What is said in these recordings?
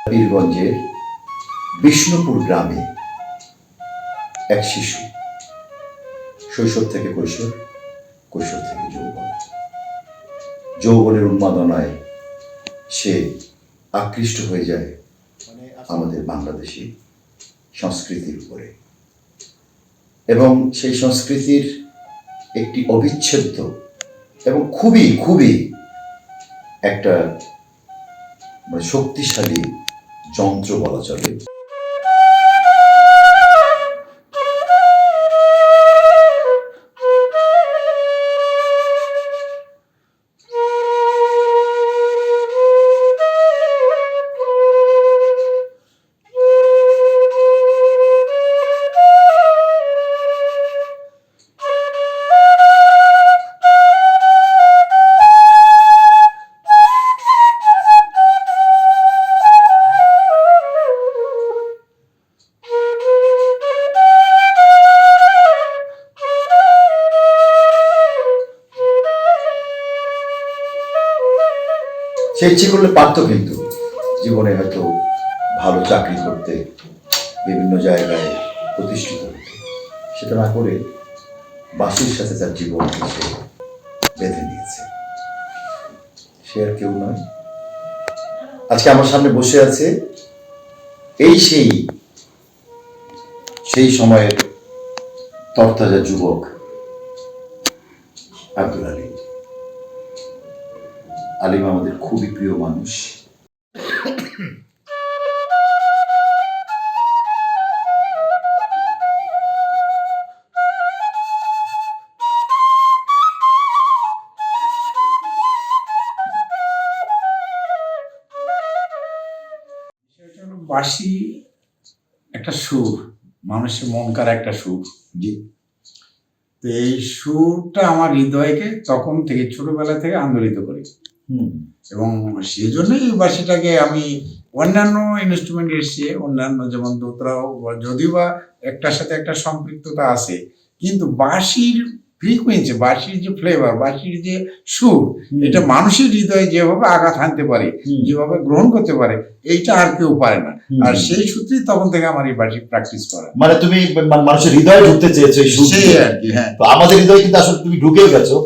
পীরগঞ্জের বিষ্ণুপুর গ্রামে এক শিশু শৈশব থেকে কৈশোর, কৈশোর থেকে যৌবন, যৌবনের উন্মাদনায় সে আকৃষ্ট হয়ে যায় আমাদের বাংলাদেশি সংস্কৃতির উপরে, এবং সেই সংস্কৃতির একটি অবিচ্ছেদ্য এবং খুবই খুবই একটা শক্তিশালী যন্ত্র বলা চলে। সে ইচ্ছে করলে পারত কিন্তু জীবনে হয়তো ভালো চাকরি করতে, বিভিন্ন জায়গায় প্রতিষ্ঠিত হতে, সেটা না করে বাঁশির সাথে তার জীবন সে বেঁধে নিয়েছে। সে আর কেউ নয়, আজকে আমার সামনে বসে আছে এই সেই সময়ের তরতাজা যুবক আব্দুল আলিম। আলিম আমাদের খুবই প্রিয় মানুষ। বাঁশি একটা সুর, মানুষের মন কাড়া একটা সুর। জি। তো এই সুরটা আমার হৃদয়কে তখন থেকে ছোটবেলা থেকে আন্দোলিত করে, এবং সেই জন্যই বাঁশিটাকে আমি অন্যান্য ইনস্ট্রুমেন্ট এসছে, অন্যান্য যেমন দোতরাও, যদিও বা একটার সাথে একটা সম্পৃক্ততা আছে, কিন্তু বাঁশির ফ্রিকুয়েন্সি, বাঁশির যে ফ্লেভার, বাঁশির যে সুর, এটা মানুষের হৃদয়ে যেভাবে আঘাত হানতে পারে, যেভাবে গ্রহণ করতে পারে, এইটা আর কেউ পারে না। আর সেই সূত্রেই তখন থেকে আমার এই বাঁশি প্র্যাকটিস করা। মানে তুমি মানুষের হৃদয়ে ঢুকতে চেয়েছো এই সুর আর কি। হ্যাঁ, তো আমাদের হৃদয়ে কিন্তু আসলে তুমি ঢুকেও গেছো,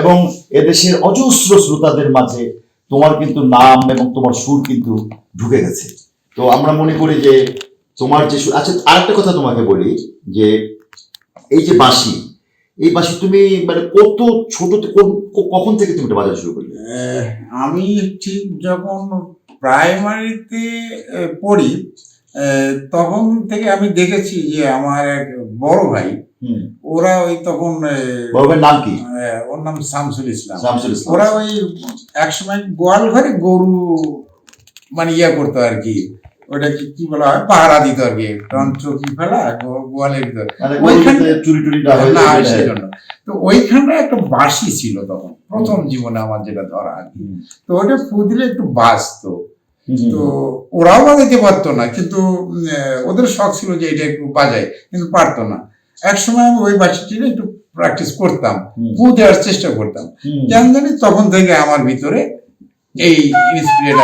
এবং এদেশের অজস্র শ্রোতাদের মাঝে তোমার কিন্তু নাম এবং তোমার সুর কিন্তু ঢুকে গেছে। তো আমরা মনে করি যে তোমার যে সুর। আচ্ছা, আরেকটা কথা তোমাকে বলি যে এই যে বাঁশি, এই বাঁশি তুমি মানে কত ছোট, কখন থেকে তুমি বাজানো শুরু করলে? আমি ঠিক যখন প্রাইমারিতে পড়ি তখন থেকে আমি দেখেছি যে আমার এক বড় ভাই, ওরা ওই তখন, বড় ভাইয়ের নাম কি? ওর নাম শামসুল ইসলাম। শামসুল ইসলাম। ওরা ওই একসময় গোয়াল ঘরে গরু মানে করতো আর কি, ওটা কি বলা হয়, পাহারা দিত আর কি, চৌকি ফেলা গোয়ালের ভিতরে, ওইখানে চুরি টুরি না হয় সেই জন্য। তো ওইখানে একটা বাঁশি ছিল তখন, প্রথম জীবনে আমার যেটা ধরা আর কি। তো ওটা ফু দিলে একটু বাজতো। তো ওরাও বাজাইতে পারতো না, কিন্তু ওদের শখ ছিল যে এটা একটু বাজায়, কিন্তু পারতো না। এক সময় আমি ওই বাঁশিটি একটু প্র্যাকটিস করতাম, ফু দেওয়ার চেষ্টা করতাম, কেন জানি তখন থেকে আমার ভিতরে এই ইন্সপিরেট।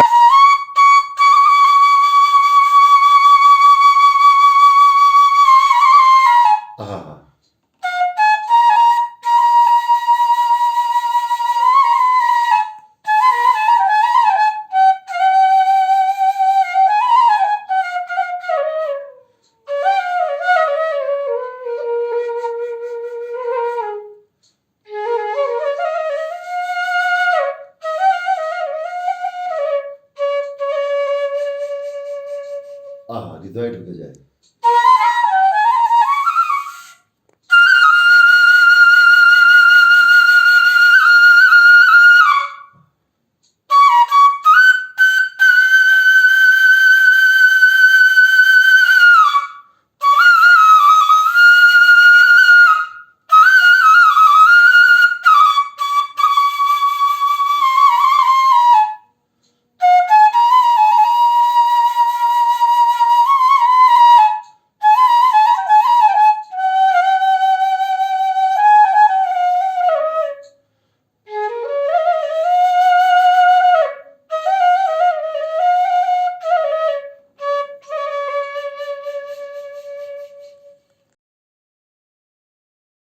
হৃদয়ে ঢুকে যায়।